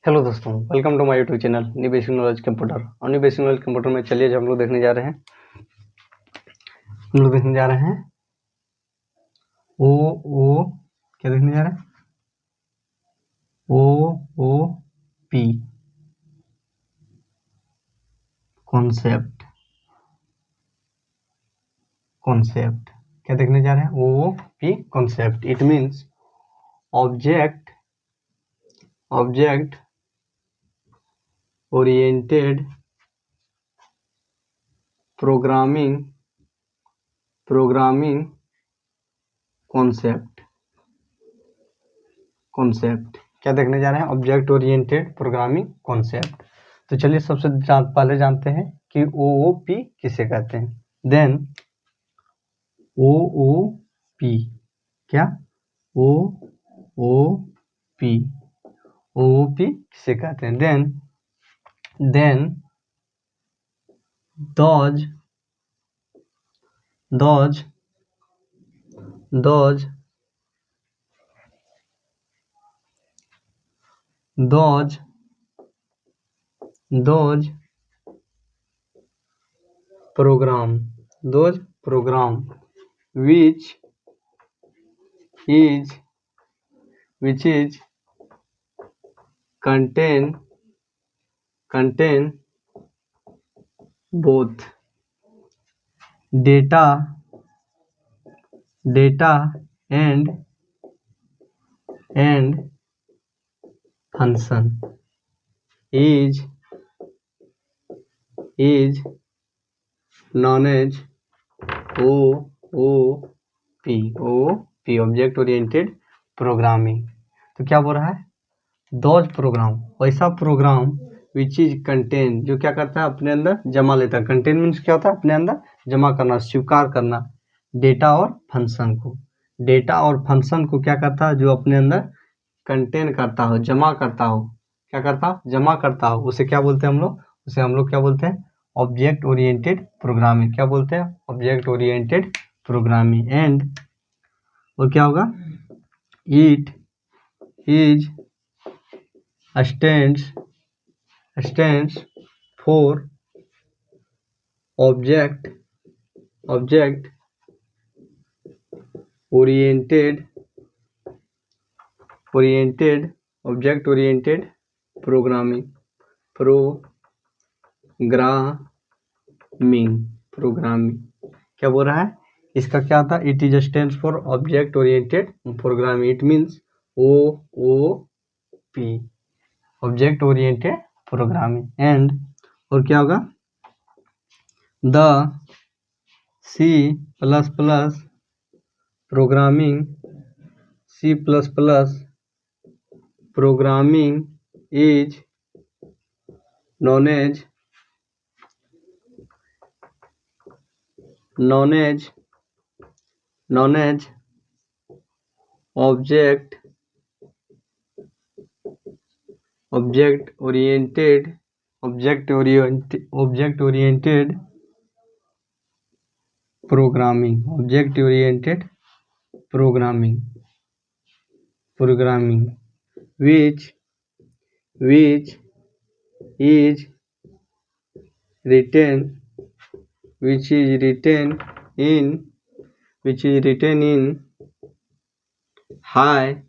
Hello दोस्तों, welcome to my YouTube channel new basic knowledge computer. और new basic knowledge computer में चलिए हम लोग देखने जा रहे हैं ओ ओ क्या देखने जा रहे हैं ओ ओ पी कॉन्सेप्ट क्या देखने जा रहे हैं O P concept. It means object oriented programming concept क्या देखने जा रहे हैं ऑब्जेक्ट ओरिएंटेड प्रोग्रामिंग कॉन्सेप्ट। तो चलिए सबसे पहले जानते हैं कि OOP किसे कहते हैं। देन OOP क्या OOP किसे कहते हैं। Then those program which is contain both data and function is known as OOP object oriented programming. तो क्या बोल रहा है, दोज प्रोग्राम वैसा प्रोग्राम विच इज कंटेन जो क्या करता है अपने अंदर जमा लेता है। कंटेन मीन्स क्या होता है अपने अंदर जमा करना, स्वीकार करना। डेटा और फंक्शन को क्या करता है जो अपने अंदर कंटेन करता हो, जमा करता हो। क्या करता, जमा करता हो। उसे क्या बोलते हैं हम लोग, क्या बोलते हैं ऑब्जेक्ट ओरिएंटेड प्रोग्रामिंग। क्या बोलते हैं ऑब्जेक्ट ओरिएंटेड प्रोग्रामिंग। एंड और क्या होगा, it is stands for object oriented programming क्या बोल रहा है, इसका क्या था, it is stands for object oriented programming. It means OOP object oriented programming. And और क्या होगा, the C++ programming is known as object oriented programming which is written in high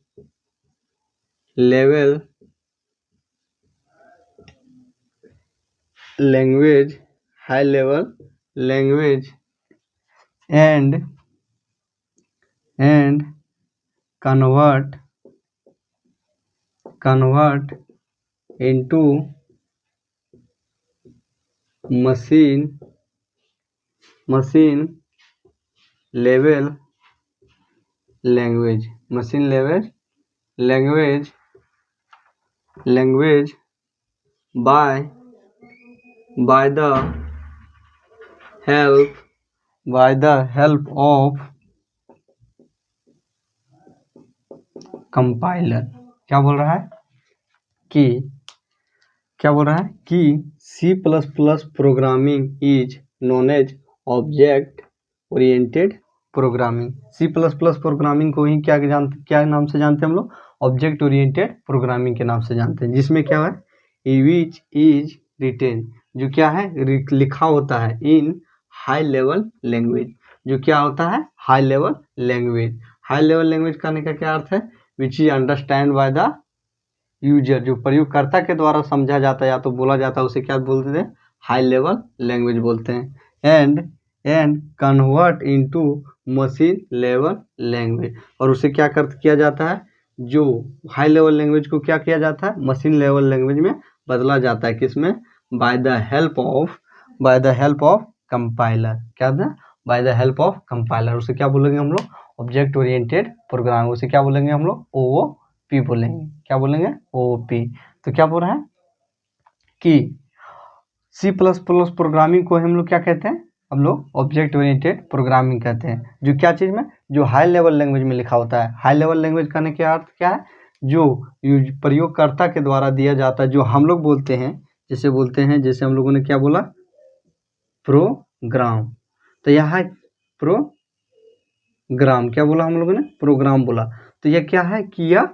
level language and convert into machine level language by the help of compiler. क्या बोल रहा है कि C++ programming is known as object oriented programming. C plus plus programming को ही क्या नाम से जानते हैं हम लोग? ऑब्जेक्ट ओरिएंटेड प्रोग्रामिंग के नाम से जानते हैं, जिसमें क्या है विच इज रिटेन, जो क्या है लिखा होता है इन हाई लेवल लैंग्वेज, जो क्या होता है high level language. High level language करने का क्या अर्थ है? Which is understand by the user, जो प्रयोगकर्ता के द्वारा समझा जाता है या तो बोला जाता है, उसे क्या बोलते हैं? हाई लेवल लैंग्वेज बोलते हैं। And convert into machine level language, और उसे क्या किया जाता है? जो हाई लेवल लैंग्वेज को क्या किया जाता है? मशीन लेवल लैंग्वेज में बदला जाता है। किसमें? By the help of compiler. क्या था? By the help of compiler. उसे क्या बोलेंगे हम लोग? Object oriented program. उसे क्या बोलेंगे हम लोग? OOP बोलेंगे। क्या बोलेंगे? OOP। तो क्या बोल रहा है कि C प्लस प्लस प्रोग्रामिंग को हम लोग क्या कहते हैं? हम लोग ऑब्जेक्ट ओरिएंटेड प्रोग्रामिंग कहते हैं। जो क्या चीज़ में? जो हाई लेवल लैंग्वेज में लिखा होता है। हाई लेवल लैंग्वेज करने के अर्थ क्या है? जो प्रयोगकर्ता के द्वारा दिया जाता है, जो हम लोग बोलते हैं, जैसे हम लोगों ने क्या बोला? प्रोग्राम। तो यह है प्रोग्राम। क्या बोला हम लोगों ने? प्रोग्राम बोला। तो यह क्या है कि यह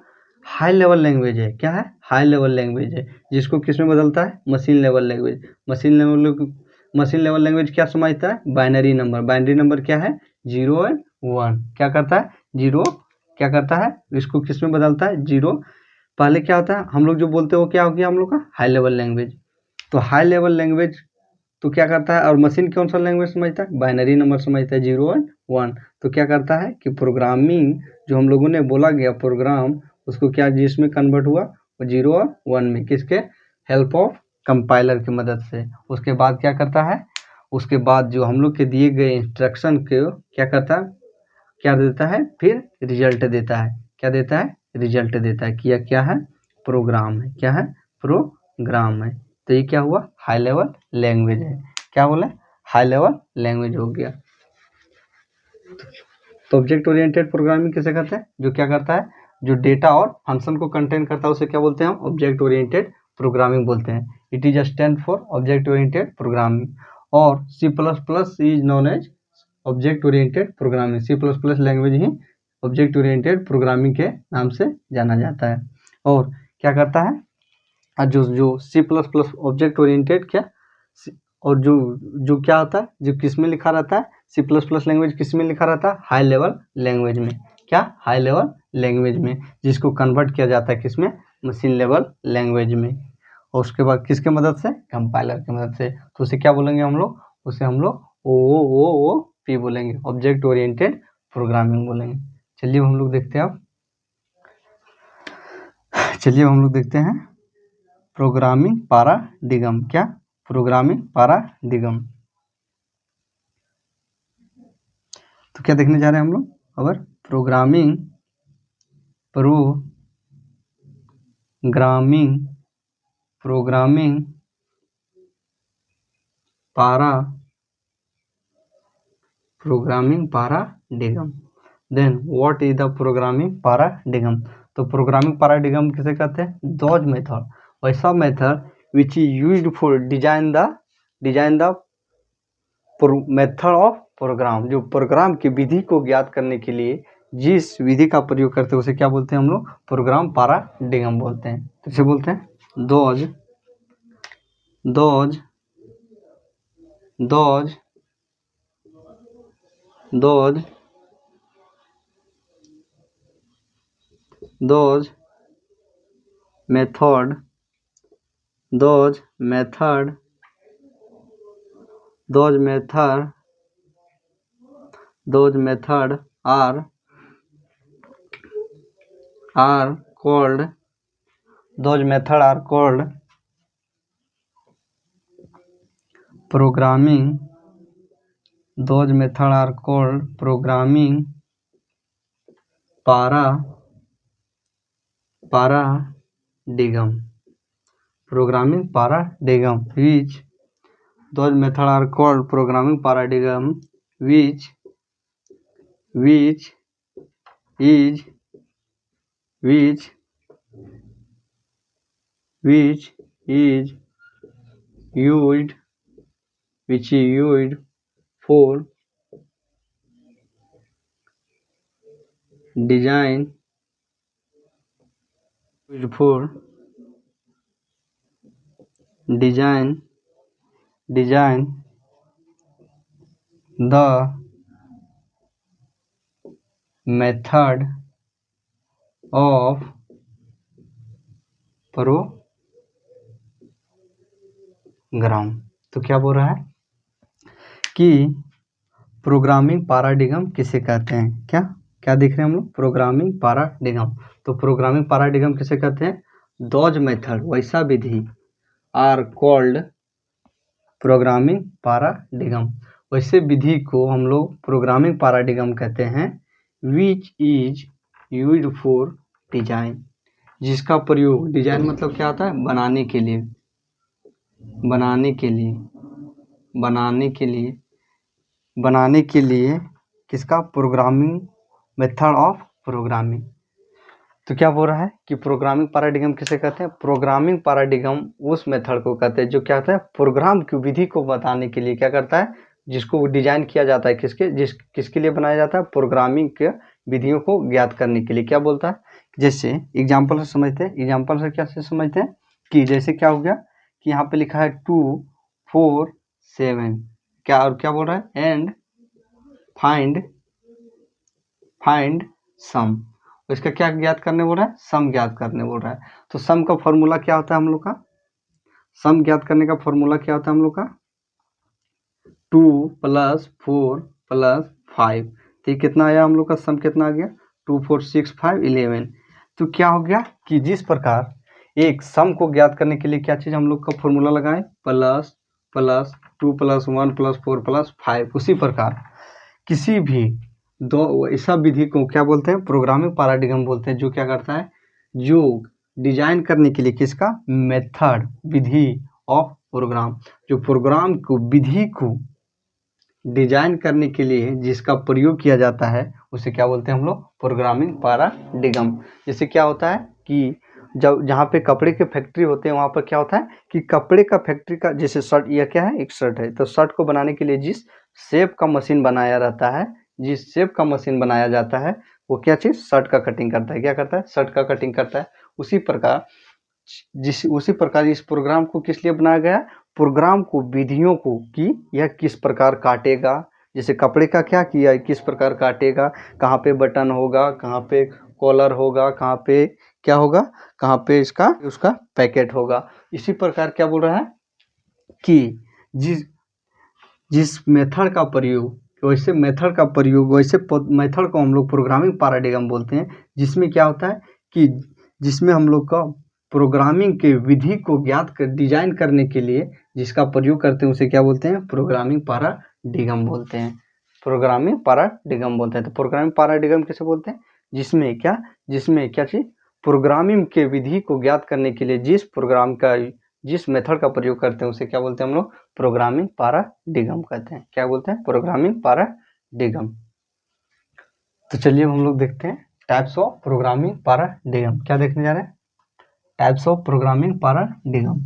हाई लेवल लैंग्वेज है। क्या है? हाई लेवल लैंग्वेज है, जिसको किस में बदलता है? Machine level language. Machine level language क्या समझता है? Binary number. बाइनरी नंबर क्या है? 0 एंड 1। क्या करता है? 0 क्या करता है? इसको किस में बदलता है? 0। पहले क्या होता है? हम लोग जो बोलते हैं वो क्या हो गया हम लोग का? High level language. तो हाई लेवल लैंग्वेज तो क्या करता है? और मशीन कौन सा लैंग्वेज समझता है? बाइनरी नंबर समझता है, 0 एंड 1। तो क्या करता है कि प्रोग्रामिंग जो हम लोगों ने बोला गया प्रोग्राम, उसको क्या जिसमें कन्वर्ट हुआ? वो 0 और 1 में। किसके? हेल्प ऑफ कंपाइलर की मदद से। उसके बाद क्या करता है? उसके बाद जो हम लोग के दिए गए इंस्ट्रक्शन को क्या करता है? क्या देता है? फिर रिजल्ट देता है। क्या देता है? रिजल्ट देता है कि यह क्या है? प्रोग्राम है। क्या है? प्रोग्राम है। तो ये क्या हुआ? हाई लेवल लैंग्वेज है। क्या बोले? हाई लेवल लैंग्वेज हो गया। तो ऑब्जेक्ट ओरिएंटेड प्रोग्रामिंग किसे कहते हैं? जो क्या करता है? जो डेटा और फंक्शन को कंटेन करता है, उसे क्या बोलते हैं हम? ऑब्जेक्ट ओरिएंटेड प्रोग्रामिंग बोलते हैं। It is stand for object oriented programming. और C++ is known as object oriented programming. C++ language ही ऑब्जेक्ट ओरिएंटेड प्रोग्रामिंग के नाम से जाना जाता है। और क्या करता है? जो C++ ऑब्जेक्ट ओरिएंटेड क्या, और जो क्या होता है? जो किस में लिखा रहता है? C++ लैंग्वेज किस में लिखा रहता है? हाई लेवल लैंग्वेज में। क्या? हाई लेवल लैंग्वेज में, जिसको कन्वर्ट किया जाता है किसमें? मशीन लेवल लैंग्वेज में। और उसके बाद किसके मदद से? कंपाइलर की मदद से। तो उसे क्या बोलेंगे हम लोग? उसे हम लोग OOP बोलेंगे, ऑब्जेक्ट ओरिएंटेड प्रोग्रामिंग बोलेंगे। चलिए हम लोग देखते हैं अब। चलिए हम लोग देखते हैं प्रोग्रामिंग पैराडिगम। क्या? Programming paradigm. तो क्या देखने जा रहे हैं हम लोग? अगर programming paradigm. Then what is the programming paradigm? तो प्रोग्रामिंग पैराडिगम किसे कहते हैं? दोज मेथड, वैसा method which is used for design the method of program, जो प्रोग्राम की विधि को ज्ञात करने के लिए जिस विधि का प्रयोग करते हैं उसे क्या बोलते हैं हम लोग? प्रोग्राम पैराडिगम बोलते हैं। तो इसे बोलते हैं those method are called programming paradigm. Programming paradigm which those methods are called programming paradigm which is used for design used for design the method of program। तो क्या बोल रहा है कि प्रोग्रामिंग पैराडिगम किसे कहते हैं? क्या क्या देख रहे हैं हम लोग? Programming paradigm. तो प्रोग्रामिंग पैराडिगम किसे कहते हैं? दोज मेथड, वैसा विधि, आर कॉल्ड प्रोग्रामिंग पैराडिगम। वैसे विधि को हम लोग प्रोग्रामिंग पैराडिगम कहते हैं, विच इज यूज्ड फॉर डिजाइन, जिसका प्रयोग, डिजाइन मतलब क्या होता है? बनाने के लिए, बनाने के लिए, बनाने के लिए, बनाने के लिए किसका? Programming, method of programming. तो क्या बोल रहा है कि प्रोग्रामिंग पैराडिगम किसे कहते हैं? प्रोग्रामिंग पैराडिगम उस मेथड को कहते हैं जो क्या होता है? प्रोग्राम की विधि को बताने के लिए क्या करता है? जिसको डिजाइन किया जाता है, किसके लिए बनाया जाता है? प्रोग्रामिंग के विधियों को ज्ञात करने के लिए। क्या बोलता है? जैसे एग्जाम्पल से समझते हैं। एग्जाम्पल से क्या से समझते हैं कि जैसे क्या हो गया कि यहाँ पे लिखा है 2 4 7, क्या और क्या बोल रहा है? And find sum. इसका क्या ज्ञात करने बोल रहा है? सम ज्ञात करने बोल रहा है। तो सम का फॉर्मूला क्या होता है हम लोग का? सम ज्ञात करने का फॉर्मूला क्या होता है हम लोग का? 2 + 4 + 5। तो ये कितना आया हम लोग का? सम कितना आ गया? 2 4 6 5 11। तो क्या हो गया कि जिस प्रकार एक सम को ज्ञात करने के लिए क्या चीज हम लोग का फॉर्मूला लगाएं? प्लस 2 + 1 + 4 + 5। उसी प्रकार किसी भी दो ऐसा विधि को क्या बोलते हैं? प्रोग्रामिंग पैराडिगम बोलते हैं, जो क्या करता है? जो डिजाइन करने के लिए किसका? मेथड, विधि ऑफ प्रोग्राम, जो प्रोग्राम को, विधि को डिजाइन करने के लिए जिसका प्रयोग किया जाता है उसे क्या बोलते हैं हम लोग? Programming paradigm. जैसे क्या होता है कि जब जहाँ पे कपड़े के फैक्ट्री होते हैं वहाँ पर क्या होता है कि कपड़े का फैक्ट्री का, जैसे शर्ट, यह क्या है? एक शर्ट है। तो शर्ट को बनाने के लिए जिस शेप का मशीन बनाया रहता है, जिस शेप का मशीन बनाया जाता है, वो क्या चीज़? शर्ट का कटिंग करता है। क्या करता है? शर्ट का कटिंग करता है। उसी प्रकार इस प्रोग्राम को किस लिए बनाया गया? प्रोग्राम को, विधियों को, कि यह किस प्रकार काटेगा। जैसे कपड़े का क्या किया, किस प्रकार काटेगा, कहाँ पे बटन होगा, कहाँ पे कॉलर होगा, कहाँ पे क्या होगा, कहाँ पे इसका उसका पैकेट होगा। इसी प्रकार क्या बोल रहा है कि जिस मेथड का प्रयोग, वैसे मेथड को हम लोग प्रोग्रामिंग पैराडिगम बोलते हैं, जिसमें क्या होता है कि जिसमें हम लोग का प्रोग्रामिंग के विधि को ज्ञात कर, डिजाइन करने के लिए जिसका प्रयोग करते हैं उसे क्या बोलते हैं? प्रोग्रामिंग पैराडिगम बोलते हैं। प्रोग्रामिंग पैराडिगम बोलते हैं। तो प्रोग्रामिंग पैराडिगम किसे बोलते हैं? जिसमें क्या चीज? प्रोग्रामिंग के विधि को ज्ञात करने के लिए जिस मेथड का प्रयोग करते हैं उसे क्या बोलते हैं हम लोग? प्रोग्रामिंग पैराडिगम कहते हैं। क्या बोलते हैं? Programming paradigm. तो चलिए हम लोग देखते हैं टाइप्स ऑफ प्रोग्रामिंग पैराडिगम। क्या देखने जा रहे हैं? Types of programming paradigm.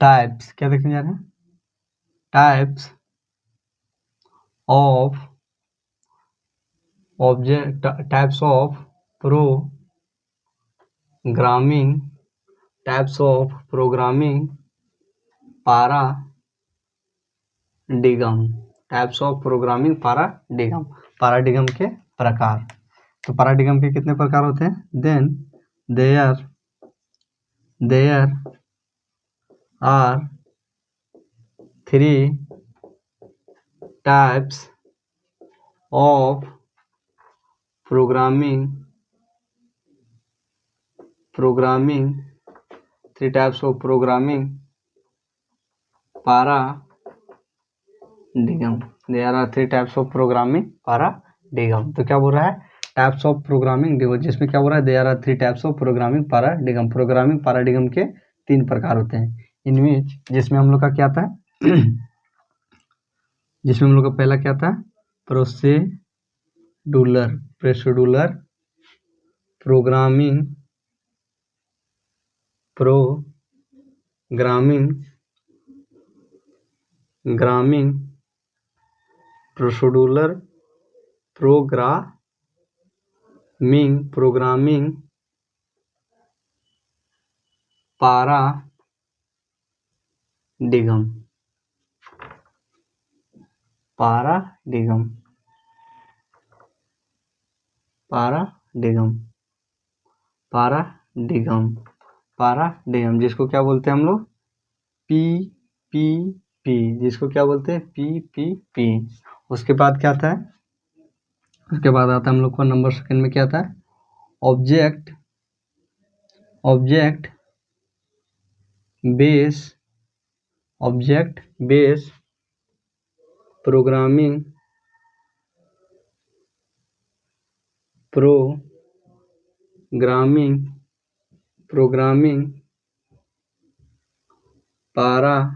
Types क्या देखने जा रहे हैं? Types of object, types of programming, types of programming paradigm, types of programming paradigm, paradigm के प्रकार। तो पैराडिगम के कितने प्रकार होते हैं? Then there are 3 types of programming 3 types of programming paradigm. There are 3 types of programming paradigm. तो क्या बोल रहा है, टाइप्स ऑफ प्रोग्रामिंग, जिसमें क्या बोल रहा है, there are 3 types of programming paradigm. Programming paradigm के 3 प्रकार होते हैं. इनमें जिसमें हम लोग का क्या था जिसमें हम लोग का पहला क्या था, प्रोसीडुलर प्रोग्रामिंग प्रोग्रामिंग paradigm. paradigm जिसको क्या बोलते हैं हम लोग, PPP, जिसको क्या बोलते हैं, PPP. उसके बाद क्या आता है, उसके बाद आता है हम लोग को नंबर सेकंड में क्या आता है, ऑब्जेक्ट बेस प्रोग्रामिंग paradigm.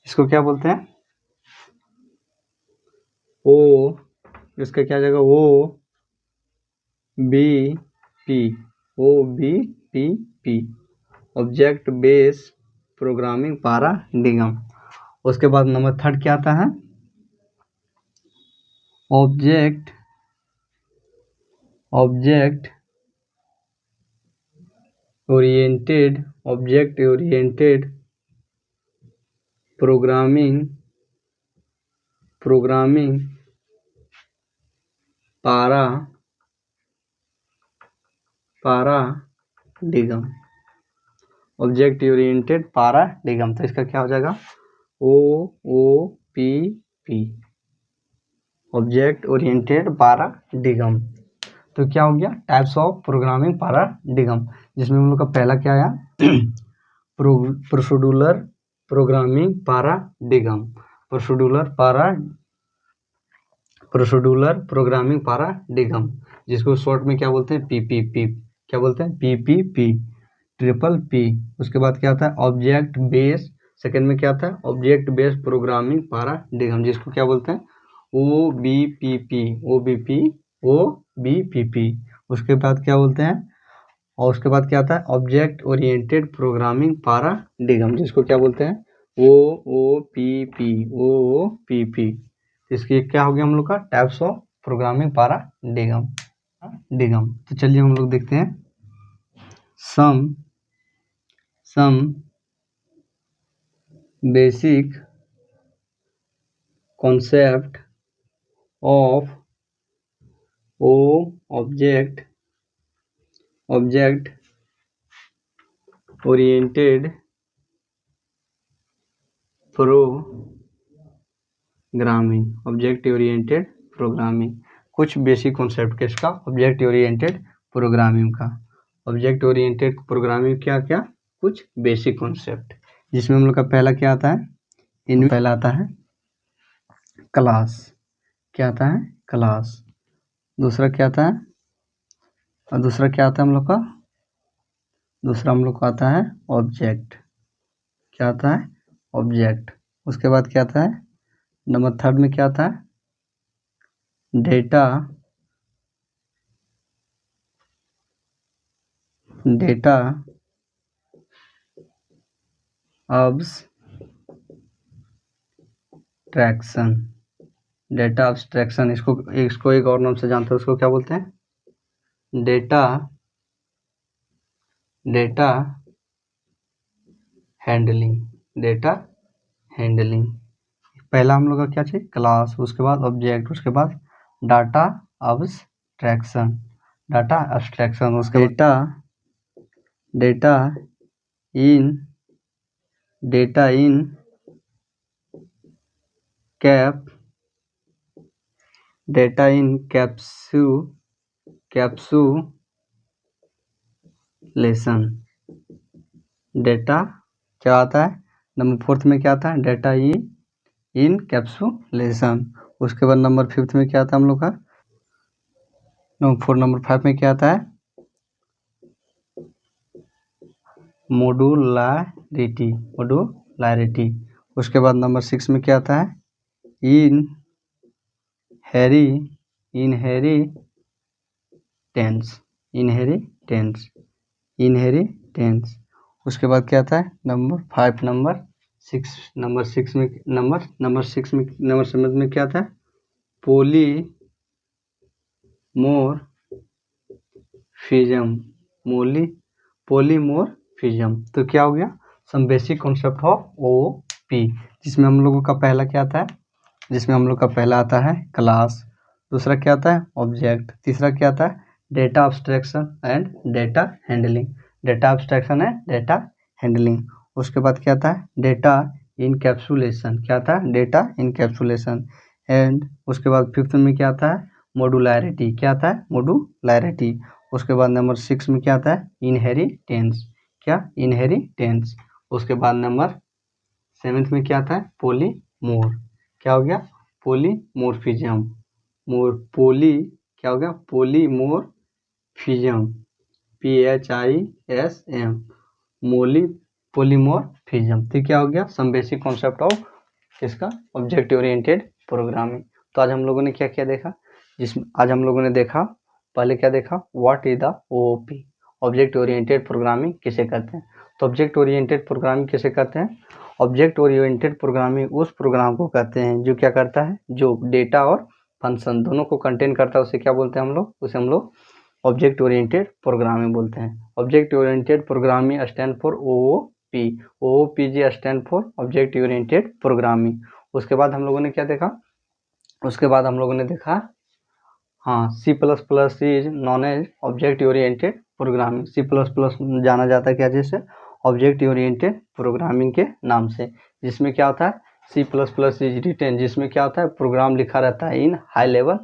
इसको क्या बोलते हैं, इसका क्या जगह, OBP, object base programming paradigm. उसके बाद नंबर थर्ड क्या आता है, object oriented programming paradigm. Object oriented paradigm. तो इसका क्या हो जाएगा, OOPP, ऑब्जेक्ट ओरिएंटेड paradigm. तो क्या हो गया, टाइप्स ऑफ प्रोग्रामिंग paradigm, जिसमें हम लोग का पहला क्या आया, प्रोसीडुलर प्रोग्रामिंग paradigm. प्रोसीडुलर प्रोग्रामिंग paradigm, जिसको शॉर्ट में क्या बोलते हैं, PPP. क्या बोलते हैं, PPP, ट्रिपल P. उसके बाद क्या आता है, ऑब्जेक्ट बेस, सेकंड में क्या आता है, ऑब्जेक्ट बेस प्रोग्रामिंग paradigm, जिसको क्या बोलते हैं, OBPP. उसके बाद क्या बोलते हैं, और उसके बाद क्या आता है, ऑब्जेक्ट ओरिएंटेड प्रोग्रामिंग paradigm, जिसको क्या बोलते हैं, OOPP. इसके क्या हो गया हम लोग का, टाइप्स ऑफ प्रोग्रामिंग paradigm. तो चलिए हम लोग देखते हैं some basic concept of object oriented programming. कुछ बेसिक कॉन्सेप्ट किसका, ऑब्जेक्ट ओरिएंटेड प्रोग्रामिंग का. ऑब्जेक्ट ओरिएंटेड प्रोग्रामिंग क्या कुछ बेसिक कॉन्सेप्ट, जिसमें हम लोग का पहला क्या आता है, इनमें पहला आता है क्लास. क्या आता है, क्लास. दूसरा क्या आता है, और दूसरा क्या आता है हम लोग का, दूसरा हम लोग को आता है ऑब्जेक्ट. क्या आता है, ऑब्जेक्ट. उसके बाद क्या आता है, नंबर थर्ड में क्या आता है, डेटा एब्स्ट्रैक्शन. इसको एक और नाम से जानते हैं, उसको क्या बोलते हैं, डेटा हैंडलिंग. पहला हम लोग का क्या चाहिए, क्लास. उसके बाद ऑब्जेक्ट. उसके बाद डाटा एब्स्ट्रैक्शन. उसके डेटा इन कैप्सुलेशन. डेटा क्या आता है, नंबर 4th में क्या आता है, डेटा इन कैप्सुलेशन। उसके बाद नंबर 5th में क्या आता है हम लोग का, नंबर 5 में क्या आता है, मॉड्यूलैरिटी। उसके बाद नंबर 6 में क्या आता है, इनहेरिटेंस। उसके बाद क्या आता है, नंबर 6 में क्या आता है, पॉलीमॉर्फिज्म। तो क्या हो गया, some basic concept of OP, जिसमें हम लोगों का पहला क्या आता है, जिसमें हम लोग का पहला आता है क्लास, दूसरा क्या आता है ऑब्जेक्ट, तीसरा क्या आता है data abstraction and data handling. उसके बाद क्या आता है डेटा इनकैप्सुलेशन, क्या आता है डेटा इनकैप्सुलेशन। एंड उसके बाद 5th में क्या आता है मॉड्यूलैरिटी, क्या आता है मॉड्यूलैरिटी। उसके बाद नंबर 6 में क्या आता है इनहेरिटेंस, क्या इनहेरिटेंस। उसके बाद नंबर 7th में क्या आता है पॉलीमोर, क्या हो गया पॉलीमॉर्फिज्म। क्या हो गया पॉलीमॉर्फिज्म, PHISM, पॉलीमॉर्फिज्म। तो क्या हो गया सम बेसिक कॉन्सेप्ट ऑफ किसका, ऑब्जेक्ट ओरिएंटेड प्रोग्रामिंग। तो आज हम लोगों ने क्या क्या देखा, आज हम लोगों ने देखा, पहले क्या देखा, what is the OOP, object oriented programming किसे कहते हैं। तो ऑब्जेक्ट ओरिएंटेड प्रोग्रामिंग किसे कहते हैं, ऑब्जेक्ट ओरिएंटेड प्रोग्रामिंग उस प्रोग्राम को कहते हैं जो क्या करता है, जो डेटा और फंक्शन दोनों को कंटेन करता है, उसे क्या बोलते हैं हम लोग, उसे हम लोग ऑब्जेक्ट ओरिएंटेड प्रोग्रामिंग बोलते हैं। Object oriented programming stand for OOPG stand for object oriented programming. उसके बाद हम लोगों ने क्या देखा, उसके बाद हम लोगों ने देखा C++ is known as object oriented programming. C++ जाना जाता है क्या, जैसे ऑब्जेक्ट ओरिएंटेड प्रोग्रामिंग के नाम से, जिसमें क्या होता है C++ इज रिटेन, जिसमें क्या होता है प्रोग्राम लिखा रहता है इन हाई लेवल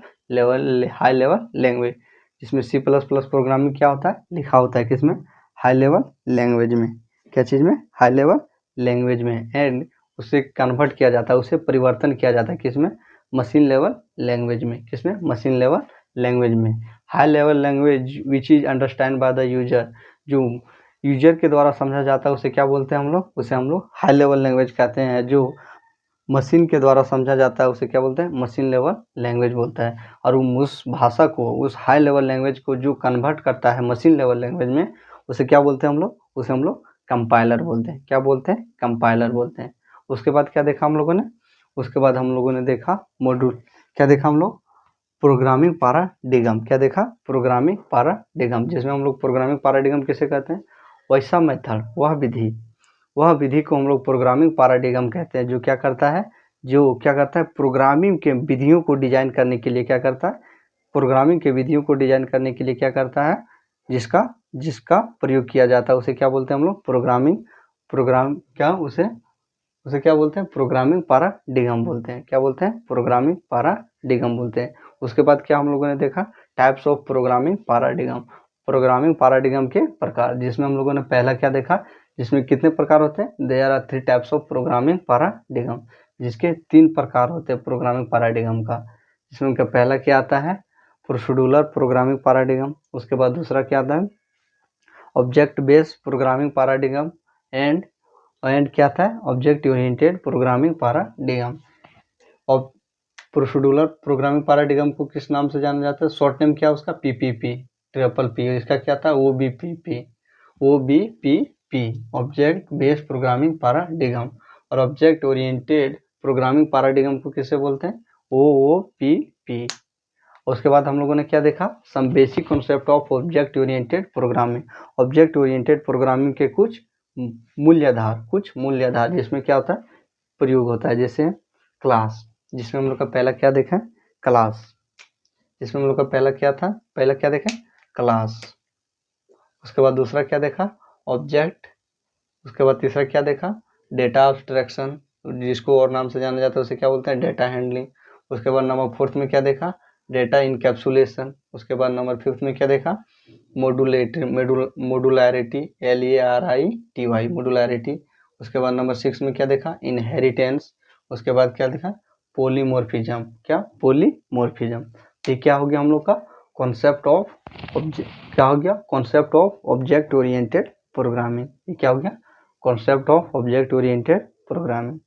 लैंग्वेज, जिसमें C++ प्रोग्रामिंग क्या होता है लिखा होता है किसमें, हाई लेवल लैंग्वेज में, क्या चीज़ में, हाई लेवल लैंग्वेज में। एंड उसे कन्वर्ट किया जाता है, उसे परिवर्तन किया जाता है किसमें, मशीन लेवल लैंग्वेज में, किसमें मशीन लेवल लैंग्वेज में। High level language which is understand by the user, जो यूजर के द्वारा समझा जाता है उसे क्या बोलते हैं हम लोग, उसे हम लोग हाई लेवल लैंग्वेज कहते हैं। जो मशीन के द्वारा समझा जाता है उसे क्या बोलते हैं, मशीन लेवल लैंग्वेज बोलता है। और उस भाषा को, उस हाई लेवल लैंग्वेज को जो कन्वर्ट करता है मशीन लेवल लैंग्वेज में, उसे क्या बोलते हैं हम लोग, उसे हम लोग कंपाइलर बोलते हैं, क्या बोलते हैं कंपाइलर बोलते हैं। उसके बाद क्या देखा हम लोगों ने, उसके बाद हम लोगों ने देखा मॉड्यूल, क्या देखा हम लोग प्रोग्रामिंग पैराडिग्म, क्या देखा प्रोग्रामिंग पैराडिग्म, जिसमें हम लोग प्रोग्रामिंग पैराडिग्म किसे कहते हैं, वैसा मेथड, वह विधि को हम लोग प्रोग्रामिंग पैराडिग्म कहते हैं, जो क्या करता है, प्रोग्रामिंग के विधियों को डिजाइन करने के लिए क्या करता है, प्रोग्रामिंग के विधियों को डिजाइन करने के लिए क्या करता है, जिसका प्रयोग किया जाता है उसे क्या बोलते हैं हम लोग उसे क्या बोलते हैं प्रोग्रामिंग पैराडिग्म बोलते हैं, क्या बोलते हैं प्रोग्रामिंग पैराडिग्म बोलते हैं। उसके बाद क्या हम लोगों ने देखा, टाइप्स ऑफ प्रोग्रामिंग पैराडिग्म के प्रकार, जिसमें हम लोगों ने पहला क्या देखा, जिसमें कितने प्रकार होते हैं, there are 3 types of programming paradigm, जिसके 3 प्रकार होते हैं प्रोग्रामिंग पैराडिग्म का। जिसमें उनका पहला क्या आता है प्रोसीड्यूरल प्रोग्रामिंग पैराडिग्म, उसके बाद दूसरा क्या आता है object based programming paradigm, and क्या था ऑब्जेक्ट ओरिएंटेड प्रोग्रामिंग पैराडिग्म। और प्रोसीड्यूरल प्रोग्रामिंग पैराडिग्म को किस नाम से जाना जाता है, शॉर्ट नेम क्या उसका PPP, इसका क्या था OBPP, object based programming paradigm. और ऑब्जेक्ट ओरिएंटेड प्रोग्रामिंग पैराडिग्म को किससे बोलते हैं OOPP। उसके बाद हम लोगों ने क्या देखा, some basic concept of object oriented programming, object oriented programming के कुछ मूल्य आधार जिसमें क्या होता है प्रयोग होता है, जैसे क्लास, जिसमें हम लोग का पहला क्या देखा क्लास, जिसमें हम लोग का पहला क्या देखा क्लास। उसके बाद दूसरा क्या देखा ऑब्जेक्ट, उसके बाद तीसरा क्या देखा डेटा एब्स्ट्रैक्शन, जिसको और नाम से जाना जाता है उसे क्या बोलते हैं डेटा हैंडलिंग। उसके बाद नंबर 4th में क्या देखा डेटा इनकैप्सुलेशन। उसके बाद नंबर 5th में क्या देखा मोडुलैरिटी, LARITY, मोडुलैरिटी। उसके बाद नंबर 6 में क्या देखा, इनहेरिटेंस। उसके बाद क्या देखा, पोलीमॉर्फिज्म। क्या, पोलीमॉर्फिज्म। ये क्या हो गया हम लोग का कॉन्सेप्ट ऑफ क्या हो गया, concept of object oriented programming. ये क्या हो गया, concept of object oriented programming.